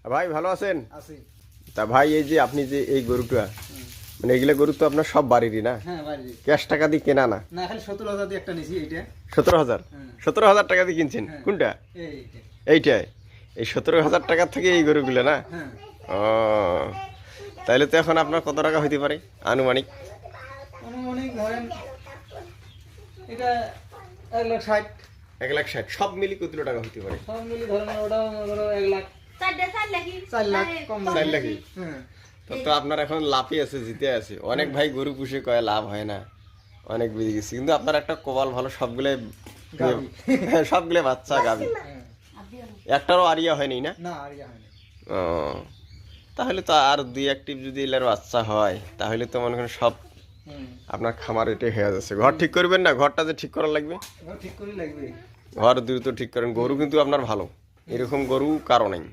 ভাই ভালো আছেন? আছি। তা ভাই এই যে আপনি যে এই গরুটা মানে এগুলা গরু তো আপনার সব বাড়িরই না? হ্যাঁ বাড়ি। ক্যাশ টাকা দিয়ে কেনা না? না খালি 17,000 দিয়ে একটা নিছি এইটা। 17,000? হ্যাঁ। 17,000 টাকা দিয়ে কিনছেন? হ্যাঁ। কোনটা? এইটা। এইটাই? এই 17,000 টাকার থেকে এই গরুগুলো না? হ্যাঁ। ও তাইলে তো এখন আপনার কত টাকা হইতে পারে আনুমানিক? অনুমানিক ধরেন এটা 1,60,000। 1,60,000 সব মিলি কত টাকা হইতে পারে? সব মিলি ধরেন ওটা ধরো 1,00,000। 4 লাখ কম 4 লাখই? হ্যাঁ। তো আপনার এখন লাভই আছে, জিতে আছে। অনেক ভাই গরু পুষে কয় লাভ হয় না, অনেক বেরিয়ে গেছে, কিন্তু আপনার একটা কপাল ভালো, সবগুলাই গাভী। হ্যাঁ, সবগুলাই বাচ্চা গাভী। হ্যাঁ। একটারও আরিয়া হয়নি না? না আর ইয়া হয়নি। ও তাহলে তো আর দুই একটি যদি এলার বাচ্চা হয় তাহলে তো মনে করেন সব হুম। আপনার খামার এটাই হয়ে যাচ্ছে। ঘর ঠিক করবেন না? ঘরটা যে ঠিক করা লাগবে, এবার ঠিক করে লাগবে। ঘর দ্রুত ঠিক করেন। গরু কিন্তু আপনার ভালো, এরকম গরু কারো নেই।